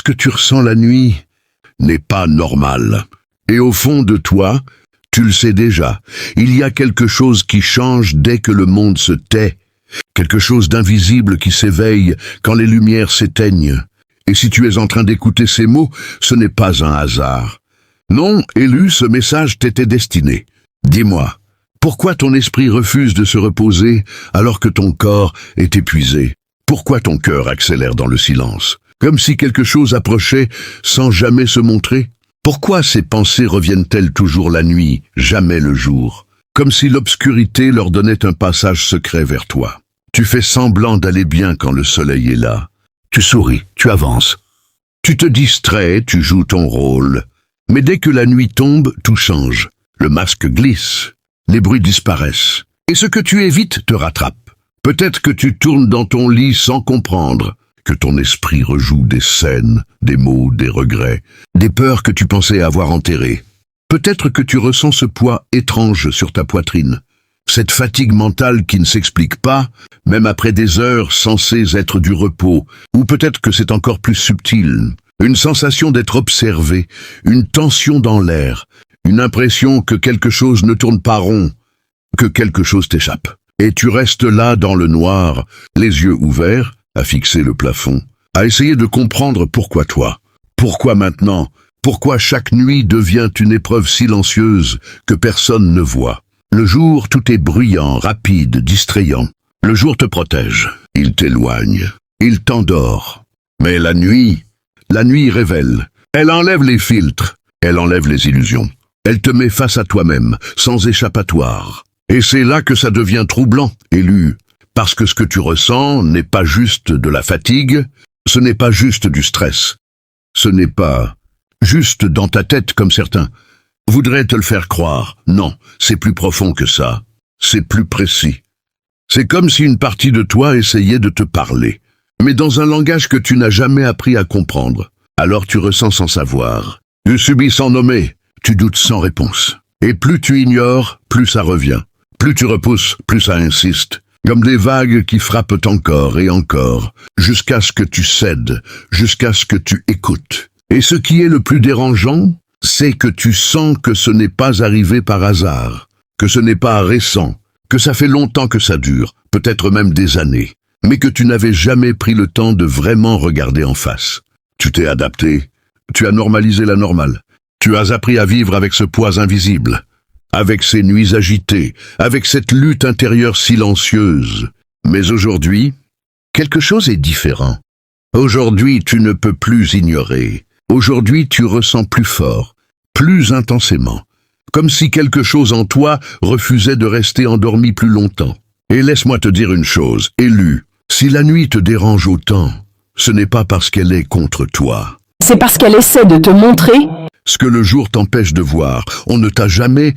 Ce que tu ressens la nuit n'est pas normal. Et au fond de toi, tu le sais déjà, il y a quelque chose qui change dès que le monde se tait, quelque chose d'invisible qui s'éveille quand les lumières s'éteignent. Et si tu es en train d'écouter ces mots, ce n'est pas un hasard. Non, Élu, ce message t'était destiné. Dis-moi, pourquoi ton esprit refuse de se reposer alors que ton corps est épuisé? Pourquoi ton cœur accélère dans le silence, comme si quelque chose approchait sans jamais se montrer? Pourquoi ces pensées reviennent-elles toujours la nuit, jamais le jour, comme si l'obscurité leur donnait un passage secret vers toi? Tu fais semblant d'aller bien quand le soleil est là. Tu souris, tu avances. Tu te distrais, tu joues ton rôle. Mais dès que la nuit tombe, tout change. Le masque glisse, les bruits disparaissent. Et ce que tu évites te rattrape. Peut-être que tu tournes dans ton lit sans comprendre, que ton esprit rejoue des scènes, des mots, des regrets, des peurs que tu pensais avoir enterrées. Peut-être que tu ressens ce poids étrange sur ta poitrine, cette fatigue mentale qui ne s'explique pas, même après des heures censées être du repos, ou peut-être que c'est encore plus subtil, une sensation d'être observé, une tension dans l'air, une impression que quelque chose ne tourne pas rond, que quelque chose t'échappe. Et tu restes là dans le noir, les yeux ouverts, à fixer le plafond, à essayer de comprendre pourquoi toi, pourquoi maintenant, pourquoi chaque nuit devient une épreuve silencieuse que personne ne voit. Le jour, tout est bruyant, rapide, distrayant. Le jour te protège, il t'éloigne, il t'endort. Mais la nuit révèle, elle enlève les filtres, elle enlève les illusions. Elle te met face à toi-même, sans échappatoire. Et c'est là que ça devient troublant, Élu. Parce que ce que tu ressens n'est pas juste de la fatigue, ce n'est pas juste du stress. Ce n'est pas juste dans ta tête comme certains voudraient te le faire croire. Non, c'est plus profond que ça. C'est plus précis. C'est comme si une partie de toi essayait de te parler, mais dans un langage que tu n'as jamais appris à comprendre. Alors tu ressens sans savoir. Tu subis sans nommer, tu doutes sans réponse. Et plus tu ignores, plus ça revient. Plus tu repousses, plus ça insiste. Comme des vagues qui frappent encore et encore, jusqu'à ce que tu cèdes, jusqu'à ce que tu écoutes. Et ce qui est le plus dérangeant, c'est que tu sens que ce n'est pas arrivé par hasard, que ce n'est pas récent, que ça fait longtemps que ça dure, peut-être même des années, mais que tu n'avais jamais pris le temps de vraiment regarder en face. Tu t'es adapté, tu as normalisé la normale, tu as appris à vivre avec ce poids invisible, avec ces nuits agitées, avec cette lutte intérieure silencieuse. Mais aujourd'hui, quelque chose est différent. Aujourd'hui, tu ne peux plus ignorer. Aujourd'hui, tu ressens plus fort, plus intensément, comme si quelque chose en toi refusait de rester endormi plus longtemps. Et laisse-moi te dire une chose, Élu, si la nuit te dérange autant, ce n'est pas parce qu'elle est contre toi. C'est parce qu'elle essaie de te montrer Ce que le jour t'empêche de voir, on ne t'a jamais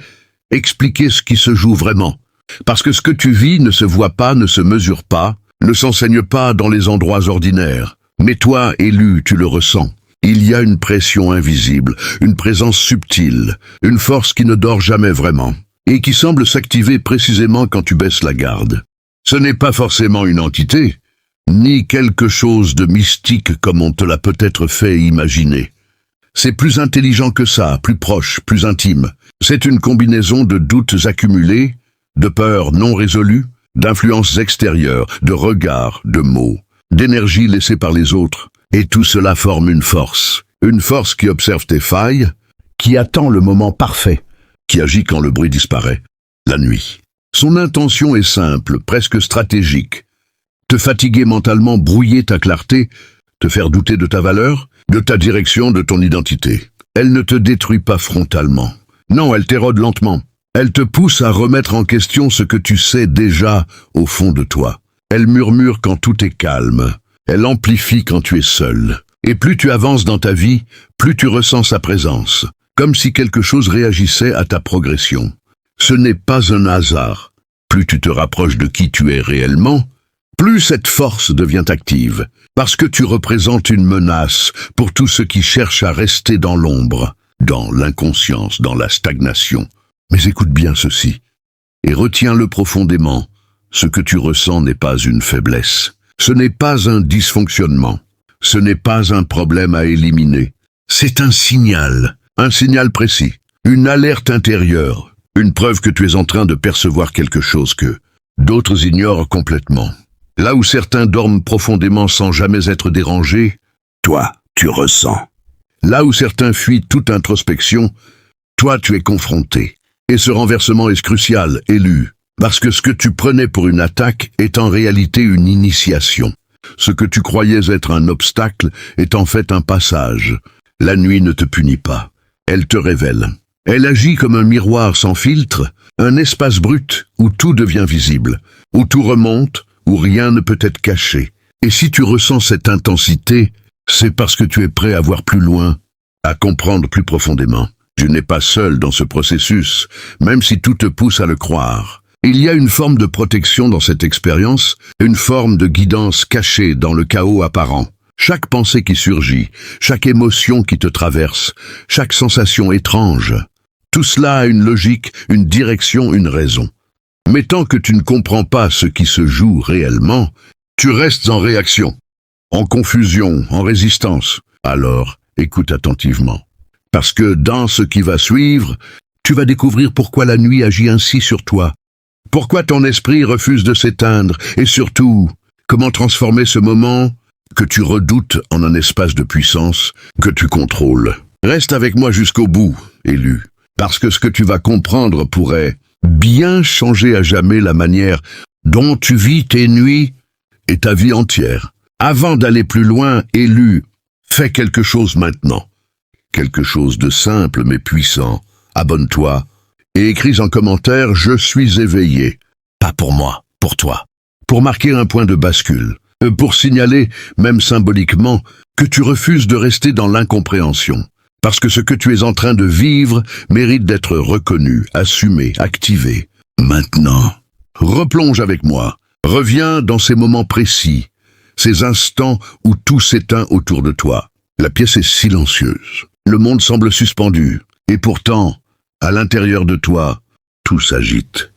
expliqué ce qui se joue vraiment. Parce que ce que tu vis ne se voit pas, ne se mesure pas, ne s'enseigne pas dans les endroits ordinaires. Mais toi, Élu, tu le ressens. Il y a une pression invisible, une présence subtile, une force qui ne dort jamais vraiment, et qui semble s'activer précisément quand tu baisses la garde. Ce n'est pas forcément une entité, ni quelque chose de mystique comme on te l'a peut-être fait imaginer. C'est plus intelligent que ça, plus proche, plus intime. C'est une combinaison de doutes accumulés, de peurs non résolues, d'influences extérieures, de regards, de mots, d'énergie laissée par les autres. Et tout cela forme une force qui observe tes failles, qui attend le moment parfait, qui agit quand le bruit disparaît, la nuit. Son intention est simple, presque stratégique. Te fatiguer mentalement, brouiller ta clarté, te faire douter de ta valeur, de ta direction, de ton identité. Elle ne te détruit pas frontalement. Non, elle t'érode lentement. Elle te pousse à remettre en question ce que tu sais déjà au fond de toi. Elle murmure quand tout est calme. Elle amplifie quand tu es seul. Et plus tu avances dans ta vie, plus tu ressens sa présence, comme si quelque chose réagissait à ta progression. Ce n'est pas un hasard. Plus tu te rapproches de qui tu es réellement, plus cette force devient active, parce que tu représentes une menace pour tous ceux qui cherchent à rester dans l'ombre, dans l'inconscience, dans la stagnation. Mais écoute bien ceci, et retiens-le profondément. Ce que tu ressens n'est pas une faiblesse. Ce n'est pas un dysfonctionnement. Ce n'est pas un problème à éliminer. C'est un signal précis, une alerte intérieure, une preuve que tu es en train de percevoir quelque chose que d'autres ignorent complètement. Là où certains dorment profondément sans jamais être dérangés, toi, tu ressens. Là où certains fuient toute introspection, toi, tu es confronté. Et ce renversement est crucial, Élu, parce que ce que tu prenais pour une attaque est en réalité une initiation. Ce que tu croyais être un obstacle est en fait un passage. La nuit ne te punit pas, elle te révèle. Elle agit comme un miroir sans filtre, un espace brut où tout devient visible, où tout remonte, où rien ne peut être caché. Et si tu ressens cette intensité, c'est parce que tu es prêt à voir plus loin, à comprendre plus profondément. Tu n'es pas seul dans ce processus, même si tout te pousse à le croire. Il y a une forme de protection dans cette expérience, une forme de guidance cachée dans le chaos apparent. Chaque pensée qui surgit, chaque émotion qui te traverse, chaque sensation étrange, tout cela a une logique, une direction, une raison. Mais tant que tu ne comprends pas ce qui se joue réellement, tu restes en réaction, en confusion, en résistance. Alors, écoute attentivement. Parce que dans ce qui va suivre, tu vas découvrir pourquoi la nuit agit ainsi sur toi. Pourquoi ton esprit refuse de s'éteindre et surtout, comment transformer ce moment que tu redoutes en un espace de puissance que tu contrôles. Reste avec moi jusqu'au bout, Élu, parce que ce que tu vas comprendre pourrait bien changer à jamais la manière dont tu vis tes nuits et ta vie entière. Avant d'aller plus loin, Élu, fais quelque chose maintenant. Quelque chose de simple mais puissant. Abonne-toi et écris en commentaire « Je suis éveillé ». Pas pour moi, pour toi. Pour marquer un point de bascule. Pour signaler, même symboliquement, que tu refuses de rester dans l'incompréhension. Parce que ce que tu es en train de vivre mérite d'être reconnu, assumé, activé. Maintenant, replonge avec moi. Reviens dans ces moments précis, ces instants où tout s'éteint autour de toi. La pièce est silencieuse. Le monde semble suspendu. Et pourtant, à l'intérieur de toi, tout s'agite.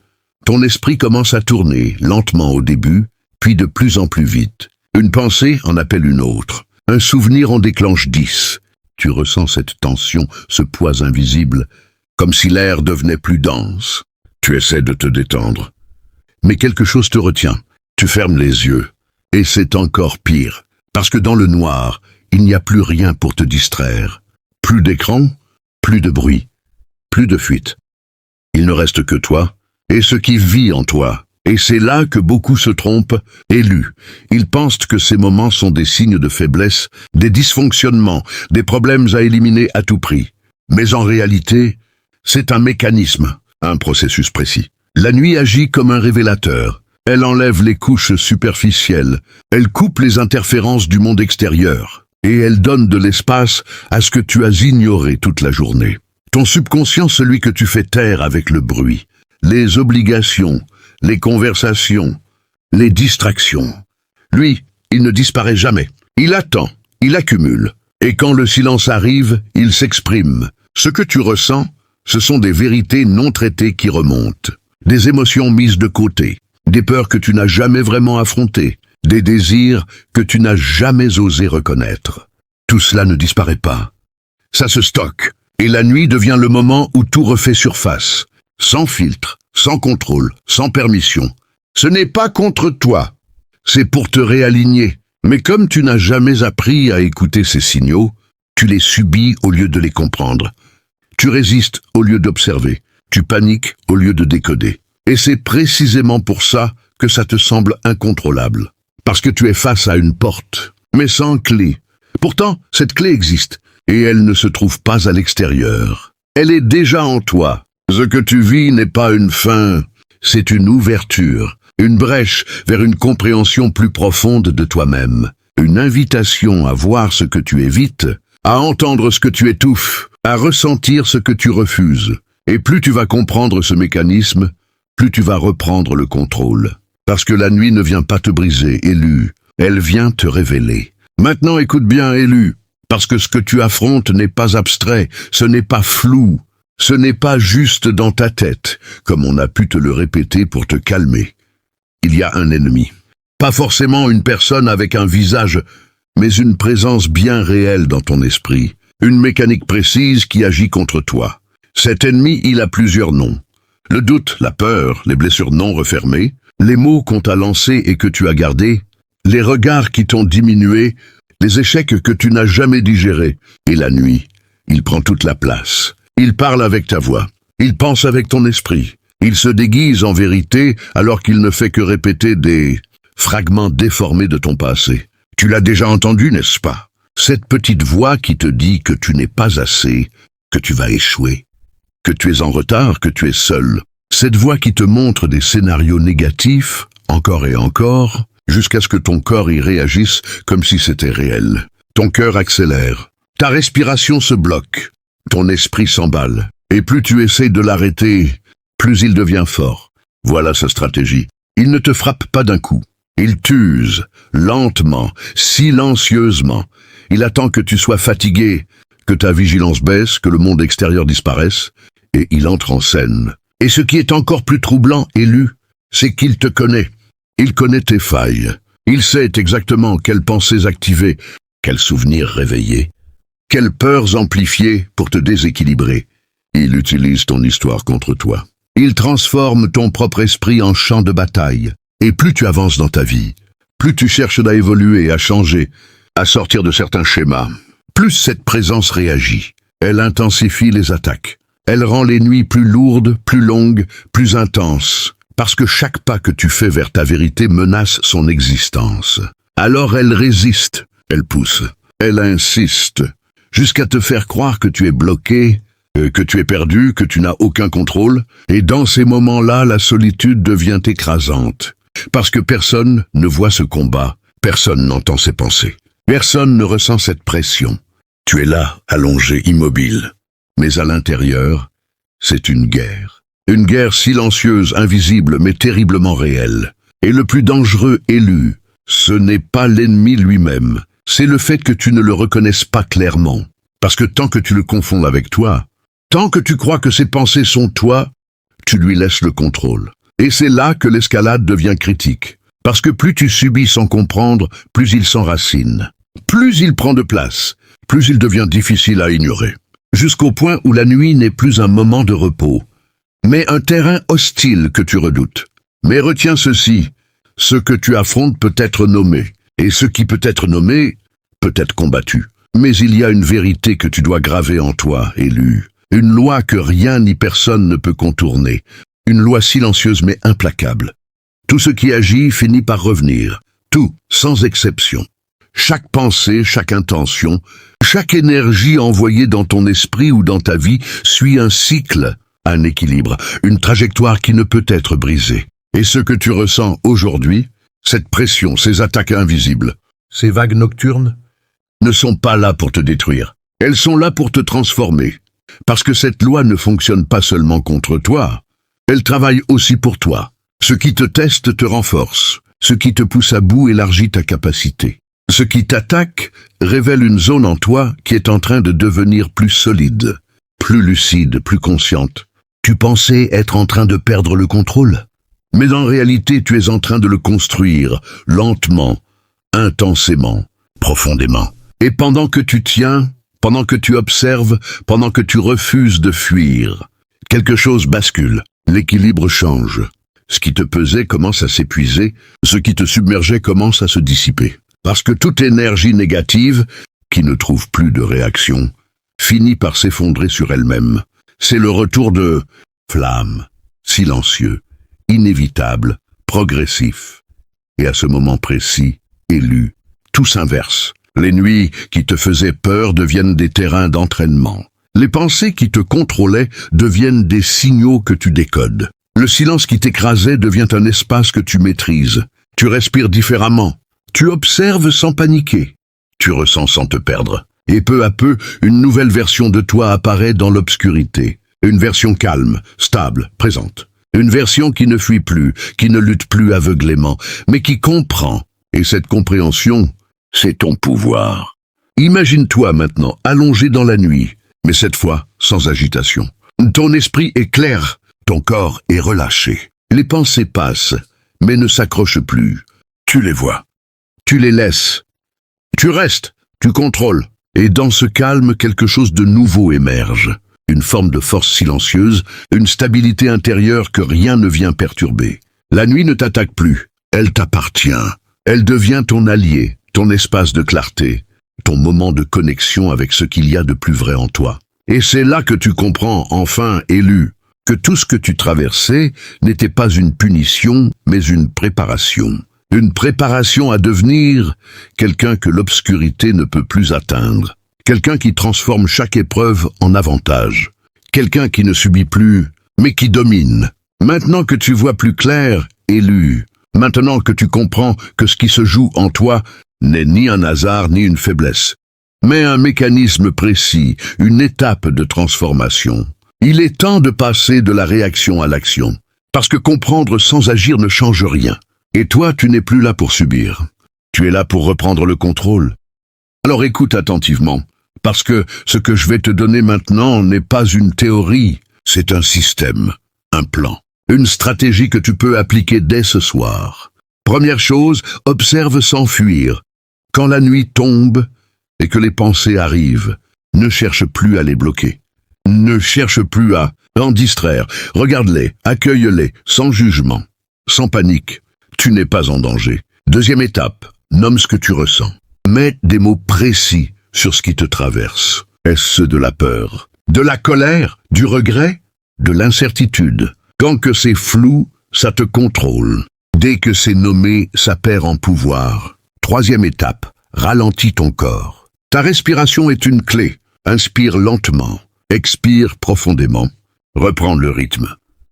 Ton esprit commence à tourner, lentement au début, puis de plus en plus vite. Une pensée en appelle une autre. Un souvenir en déclenche 10. Tu ressens cette tension, ce poids invisible, comme si l'air devenait plus dense. Tu essaies de te détendre. Mais quelque chose te retient. Tu fermes les yeux. Et c'est encore pire, parce que dans le noir, il n'y a plus rien pour te distraire. Plus d'écran, plus de bruit, plus de fuite. Il ne reste que toi, et ce qui vit en toi. Et c'est là que beaucoup se trompent, Élu. Ils pensent que ces moments sont des signes de faiblesse, des dysfonctionnements, des problèmes à éliminer à tout prix. Mais en réalité, c'est un mécanisme, un processus précis. La nuit agit comme un révélateur. Elle enlève les couches superficielles, elle coupe les interférences du monde extérieur, et elle donne de l'espace à ce que tu as ignoré toute la journée. Ton subconscient, celui que tu fais taire avec le bruit, les obligations, les conversations, les distractions. Lui, il ne disparaît jamais. Il attend, il accumule. Et quand le silence arrive, il s'exprime. Ce que tu ressens, ce sont des vérités non traitées qui remontent. Des émotions mises de côté. Des peurs que tu n'as jamais vraiment affrontées. Des désirs que tu n'as jamais osé reconnaître. Tout cela ne disparaît pas. Ça se stocke. Et la nuit devient le moment où tout refait surface. Sans filtre, sans contrôle, sans permission. Ce n'est pas contre toi. C'est pour te réaligner. Mais comme tu n'as jamais appris à écouter ces signaux, tu les subis au lieu de les comprendre. Tu résistes au lieu d'observer. Tu paniques au lieu de décoder. Et c'est précisément pour ça que ça te semble incontrôlable. Parce que tu es face à une porte, mais sans clé. Pourtant, cette clé existe, et elle ne se trouve pas à l'extérieur. Elle est déjà en toi. Ce que tu vis n'est pas une fin, c'est une ouverture, une brèche vers une compréhension plus profonde de toi-même. Une invitation à voir ce que tu évites, à entendre ce que tu étouffes, à ressentir ce que tu refuses. Et plus tu vas comprendre ce mécanisme, plus tu vas reprendre le contrôle. Parce que la nuit ne vient pas te briser, Élu, elle vient te révéler. Maintenant écoute bien, Élu, parce que ce que tu affrontes n'est pas abstrait, ce n'est pas flou, ce n'est pas juste dans ta tête, comme on a pu te le répéter pour te calmer. Il y a un ennemi. Pas forcément une personne avec un visage mais une présence bien réelle dans ton esprit, une mécanique précise qui agit contre toi. Cet ennemi, il a plusieurs noms. Le doute, la peur, les blessures non refermées, les mots qu'on t'a lancés et que tu as gardés, les regards qui t'ont diminué, les échecs que tu n'as jamais digérés. Et la nuit, il prend toute la place. Il parle avec ta voix. Il pense avec ton esprit. Il se déguise en vérité alors qu'il ne fait que répéter des fragments déformés de ton passé. Tu l'as déjà entendu, n'est-ce pas? Cette petite voix qui te dit que tu n'es pas assez, que tu vas échouer, que tu es en retard, que tu es seul. Cette voix qui te montre des scénarios négatifs, encore et encore, jusqu'à ce que ton corps y réagisse comme si c'était réel. Ton cœur accélère, ta respiration se bloque, ton esprit s'emballe, et plus tu essaies de l'arrêter, plus il devient fort. Voilà sa stratégie. Il ne te frappe pas d'un coup. Il t'use, lentement, silencieusement. Il attend que tu sois fatigué, que ta vigilance baisse, que le monde extérieur disparaisse, et il entre en scène. Et ce qui est encore plus troublant, Élu, c'est qu'il te connaît. Il connaît tes failles. Il sait exactement quelles pensées activer, quels souvenirs réveiller, quelles peurs amplifier pour te déséquilibrer. Il utilise ton histoire contre toi. Il transforme ton propre esprit en champ de bataille. Et plus tu avances dans ta vie, plus tu cherches à évoluer, à changer, à sortir de certains schémas, plus cette présence réagit. Elle intensifie les attaques. Elle rend les nuits plus lourdes, plus longues, plus intenses, parce que chaque pas que tu fais vers ta vérité menace son existence. Alors elle résiste, elle pousse, elle insiste, jusqu'à te faire croire que tu es bloqué, que tu es perdu, que tu n'as aucun contrôle, et dans ces moments-là, la solitude devient écrasante. Parce que personne ne voit ce combat, personne n'entend ses pensées, personne ne ressent cette pression. Tu es là, allongé, immobile. Mais à l'intérieur, c'est une guerre silencieuse, invisible, mais terriblement réelle. Et le plus dangereux, Élu, ce n'est pas l'ennemi lui-même, c'est le fait que tu ne le reconnaisses pas clairement. Parce que tant que tu le confonds avec toi, tant que tu crois que ses pensées sont toi, tu lui laisses le contrôle. Et c'est là que l'escalade devient critique. Parce que plus tu subis sans comprendre, plus il s'enracine. Plus il prend de place, plus il devient difficile à ignorer. Jusqu'au point où la nuit n'est plus un moment de repos, mais un terrain hostile que tu redoutes. Mais retiens ceci, ce que tu affrontes peut être nommé, et ce qui peut être nommé peut être combattu. Mais il y a une vérité que tu dois graver en toi, Élu. Une loi que rien ni personne ne peut contourner. Une loi silencieuse mais implacable. Tout ce qui agit finit par revenir. Tout, sans exception. Chaque pensée, chaque intention, chaque énergie envoyée dans ton esprit ou dans ta vie suit un cycle, un équilibre, une trajectoire qui ne peut être brisée. Et ce que tu ressens aujourd'hui, cette pression, ces attaques invisibles, ces vagues nocturnes, ne sont pas là pour te détruire. Elles sont là pour te transformer. Parce que cette loi ne fonctionne pas seulement contre toi, elle travaille aussi pour toi. Ce qui te teste te renforce. Ce qui te pousse à bout élargit ta capacité. Ce qui t'attaque révèle une zone en toi qui est en train de devenir plus solide, plus lucide, plus consciente. Tu pensais être en train de perdre le contrôle, mais en réalité tu es en train de le construire, lentement, intensément, profondément. Et pendant que tu tiens, pendant que tu observes, pendant que tu refuses de fuir, quelque chose bascule, l'équilibre change. Ce qui te pesait commence à s'épuiser, ce qui te submergeait commence à se dissiper. Parce que toute énergie négative, qui ne trouve plus de réaction, finit par s'effondrer sur elle-même. C'est le retour de flamme, silencieux, inévitable, progressif. Et à ce moment précis, Élu, tout s'inverse. Les nuits qui te faisaient peur deviennent des terrains d'entraînement. Les pensées qui te contrôlaient deviennent des signaux que tu décodes. Le silence qui t'écrasait devient un espace que tu maîtrises. Tu respires différemment. Tu observes sans paniquer. Tu ressens sans te perdre. Et peu à peu, une nouvelle version de toi apparaît dans l'obscurité. Une version calme, stable, présente. Une version qui ne fuit plus, qui ne lutte plus aveuglément, mais qui comprend. Et cette compréhension, c'est ton pouvoir. Imagine-toi maintenant allongé dans la nuit, mais cette fois sans agitation. Ton esprit est clair, ton corps est relâché. Les pensées passent, mais ne s'accrochent plus. Tu les vois. Tu les laisses. Tu restes, tu contrôles. Et dans ce calme, quelque chose de nouveau émerge. Une forme de force silencieuse, une stabilité intérieure que rien ne vient perturber. La nuit ne t'attaque plus, elle t'appartient. Elle devient ton allié, ton espace de clarté, ton moment de connexion avec ce qu'il y a de plus vrai en toi. Et c'est là que tu comprends, enfin, élu, que tout ce que tu traversais n'était pas une punition, mais une préparation. Une préparation à devenir quelqu'un que l'obscurité ne peut plus atteindre. Quelqu'un qui transforme chaque épreuve en avantage. Quelqu'un qui ne subit plus, mais qui domine. Maintenant que tu vois plus clair, élu, maintenant que tu comprends que ce qui se joue en toi n'est ni un hasard ni une faiblesse, mais un mécanisme précis, une étape de transformation. Il est temps de passer de la réaction à l'action, parce que comprendre sans agir ne change rien. Et toi, tu n'es plus là pour subir. Tu es là pour reprendre le contrôle. Alors écoute attentivement, parce que ce que je vais te donner maintenant n'est pas une théorie, c'est un système, un plan, une stratégie que tu peux appliquer dès ce soir. Première chose, observe sans fuir. Quand la nuit tombe et que les pensées arrivent, ne cherche plus à les bloquer. Ne cherche plus à en distraire. Regarde-les, accueille-les, sans jugement, sans panique. Tu n'es pas en danger. Deuxième étape, nomme ce que tu ressens. Mets des mots précis sur ce qui te traverse. Est-ce de la peur, de la colère, du regret, de l'incertitude? Quand que c'est flou, ça te contrôle. Dès que c'est nommé, ça perd en pouvoir. Troisième étape, ralentis ton corps. Ta respiration est une clé. Inspire lentement, expire profondément. Reprends le rythme,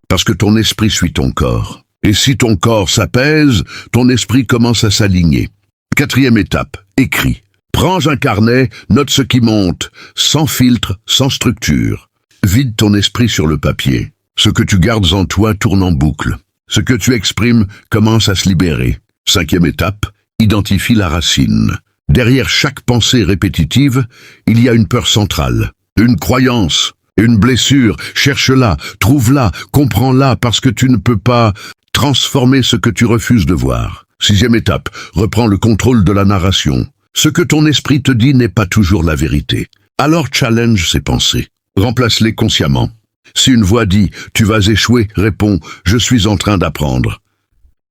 parce que ton esprit suit ton corps. Et si ton corps s'apaise, ton esprit commence à s'aligner. Quatrième étape, écris. Prends un carnet, note ce qui monte, sans filtre, sans structure. Vide ton esprit sur le papier. Ce que tu gardes en toi tourne en boucle. Ce que tu exprimes commence à se libérer. Cinquième étape, identifie la racine. Derrière chaque pensée répétitive, il y a une peur centrale, une croyance, une blessure. Cherche-la, trouve-la, comprends-la, parce que tu ne peux pas transformer ce que tu refuses de voir. Sixième étape, reprends le contrôle de la narration. Ce que ton esprit te dit n'est pas toujours la vérité. Alors challenge ces pensées. Remplace-les consciemment. Si une voix dit « tu vas échouer », réponds « je suis en train d'apprendre ».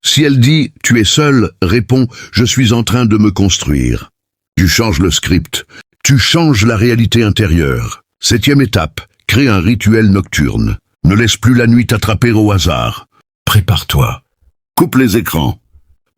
Si elle dit « tu es seul », réponds « je suis en train de me construire ». Tu changes le script. Tu changes la réalité intérieure. Septième étape, crée un rituel nocturne. Ne laisse plus la nuit t'attraper au hasard. Prépare-toi. Coupe les écrans.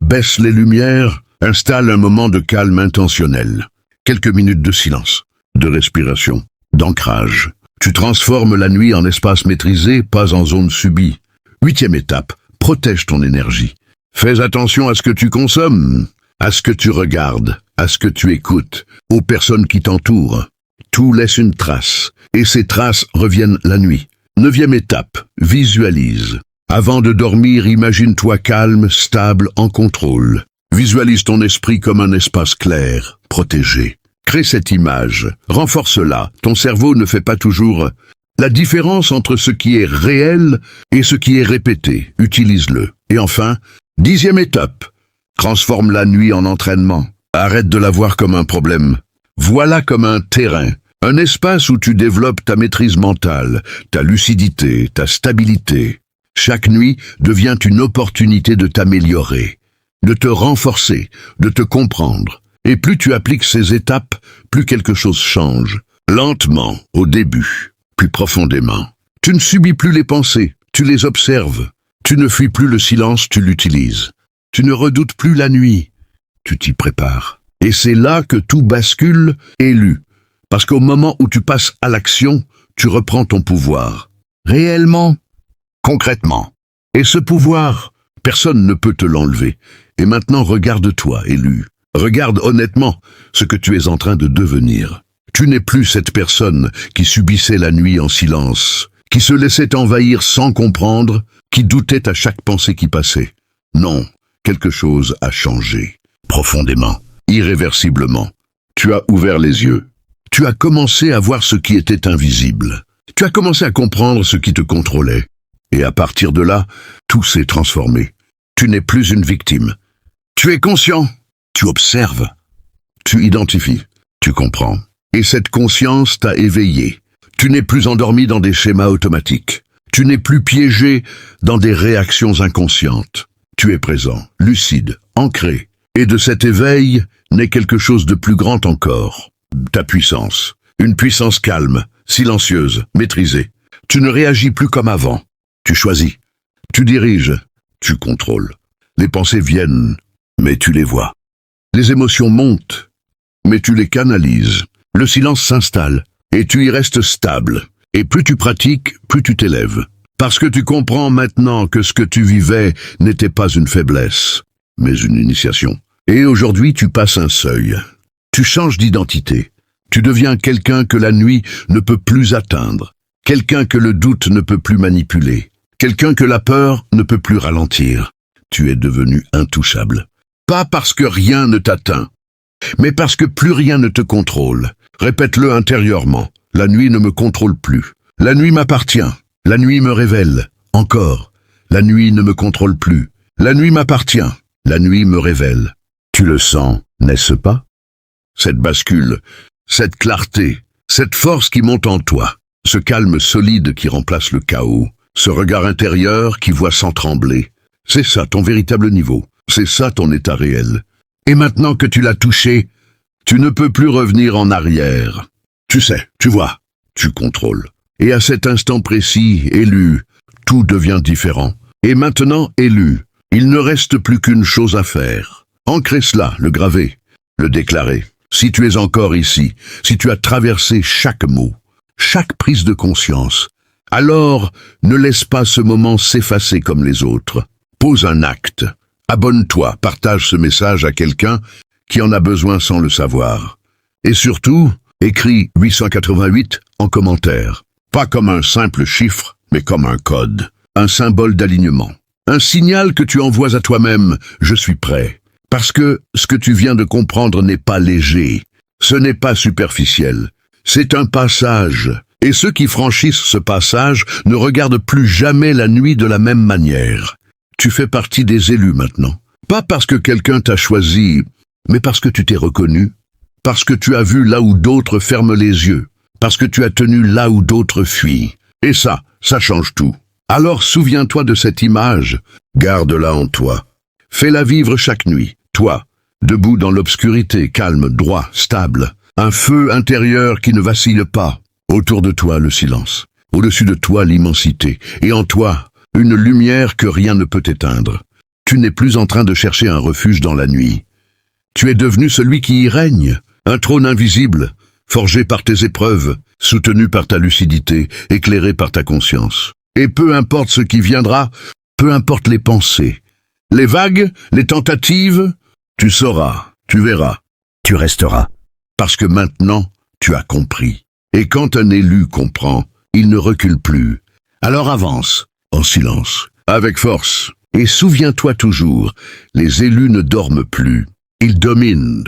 Baisse les lumières. Installe un moment de calme intentionnel. Quelques minutes de silence, de respiration, d'ancrage. Tu transformes la nuit en espace maîtrisé, pas en zone subie. Huitième étape, protège ton énergie. Fais attention à ce que tu consommes, à ce que tu regardes, à ce que tu écoutes, aux personnes qui t'entourent. Tout laisse une trace, et ces traces reviennent la nuit. Neuvième étape, visualise. Avant de dormir, imagine-toi calme, stable, en contrôle. Visualise ton esprit comme un espace clair, protégé. Crée cette image, renforce-la. Ton cerveau ne fait pas toujours la différence entre ce qui est réel et ce qui est répété. Utilise-le. Et enfin, dixième étape, transforme la nuit en entraînement. Arrête de la voir comme un problème. Vois-la comme un terrain, un espace où tu développes ta maîtrise mentale, ta lucidité, ta stabilité. Chaque nuit devient une opportunité de t'améliorer, de te renforcer, de te comprendre. Et plus tu appliques ces étapes, plus quelque chose change. Lentement, au début, puis profondément. Tu ne subis plus les pensées, tu les observes. Tu ne fuis plus le silence, tu l'utilises. Tu ne redoutes plus la nuit, tu t'y prépares. Et c'est là que tout bascule, élu. Parce qu'au moment où tu passes à l'action, tu reprends ton pouvoir. Réellement, concrètement. Et ce pouvoir, personne ne peut te l'enlever. Et maintenant, regarde-toi, élu. Regarde honnêtement ce que tu es en train de devenir. Tu n'es plus cette personne qui subissait la nuit en silence, qui se laissait envahir sans comprendre, qui doutait à chaque pensée qui passait. Non, quelque chose a changé, profondément, irréversiblement. Tu as ouvert les yeux. Tu as commencé à voir ce qui était invisible. Tu as commencé à comprendre ce qui te contrôlait. Et à partir de là, tout s'est transformé. Tu n'es plus une victime. Tu es conscient. Tu observes, Tu identifies, tu comprends. Et cette conscience t'a éveillé. Tu n'es plus endormi dans des schémas automatiques. Tu n'es plus piégé dans des réactions inconscientes. Tu es présent, lucide, ancré. Et de cet éveil naît quelque chose de plus grand encore. Ta puissance. Une puissance calme, silencieuse, maîtrisée. Tu ne réagis plus comme avant. Tu choisis. Tu diriges. Tu contrôles. Les pensées viennent, mais tu les vois. Les émotions montent, mais tu les canalises. Le silence s'installe, et tu y restes stable. Et plus tu pratiques, plus tu t'élèves. Parce que tu comprends maintenant que ce que tu vivais n'était pas une faiblesse, mais une initiation. Et aujourd'hui, tu passes un seuil. Tu changes d'identité. Tu deviens quelqu'un que la nuit ne peut plus atteindre. Quelqu'un que le doute ne peut plus manipuler. Quelqu'un que la peur ne peut plus ralentir. Tu es devenu intouchable. Pas parce que rien ne t'atteint, mais parce que plus rien ne te contrôle. Répète-le intérieurement. La nuit ne me contrôle plus. La nuit m'appartient. La nuit me révèle. Encore. La nuit ne me contrôle plus. La nuit m'appartient. La nuit me révèle. Tu le sens, n'est-ce pas? Cette bascule, cette clarté, cette force qui monte en toi, ce calme solide qui remplace le chaos, ce regard intérieur qui voit sans trembler. C'est ça ton véritable niveau. C'est ça ton état réel. Et maintenant que tu l'as touché, tu ne peux plus revenir en arrière. Tu sais, tu vois, tu contrôles. Et à cet instant précis, élu, tout devient différent. Et maintenant, élu, il ne reste plus qu'une chose à faire. Ancrer cela, le graver, le déclarer. Si tu es encore ici, si tu as traversé chaque mot, chaque prise de conscience, alors ne laisse pas ce moment s'effacer comme les autres. Pose un acte. Abonne-toi, partage ce message à quelqu'un qui en a besoin sans le savoir. Et surtout, écris 888 en commentaire. Pas comme un simple chiffre, mais comme un code, un symbole d'alignement. Un signal que tu envoies à toi-même, je suis prêt. Parce que ce que tu viens de comprendre n'est pas léger, ce n'est pas superficiel, c'est un passage. Et ceux qui franchissent ce passage ne regardent plus jamais la nuit de la même manière. Tu fais partie des élus maintenant. Pas parce que quelqu'un t'a choisi, mais parce que tu t'es reconnu, parce que tu as vu là où d'autres ferment les yeux, parce que tu as tenu là où d'autres fuient. Et ça change tout. Alors souviens-toi de cette image, garde-la en toi. Fais-la vivre chaque nuit, toi, debout dans l'obscurité, calme, droit, stable. Un feu intérieur qui ne vacille pas. Autour de toi, le silence. Au-dessus de toi, l'immensité. Et en toi, une lumière que rien ne peut éteindre. Tu n'es plus en train de chercher un refuge dans la nuit. Tu es devenu celui qui y règne. Un trône invisible, forgé par tes épreuves, soutenu par ta lucidité, éclairé par ta conscience. Et peu importe ce qui viendra, peu importe les pensées, les vagues, les tentatives, tu sauras, tu verras, tu resteras. Parce que maintenant, tu as compris. Et quand un élu comprend, il ne recule plus. Alors avance, en silence, avec force. Et souviens-toi toujours, les élus ne dorment plus. Ils dominent.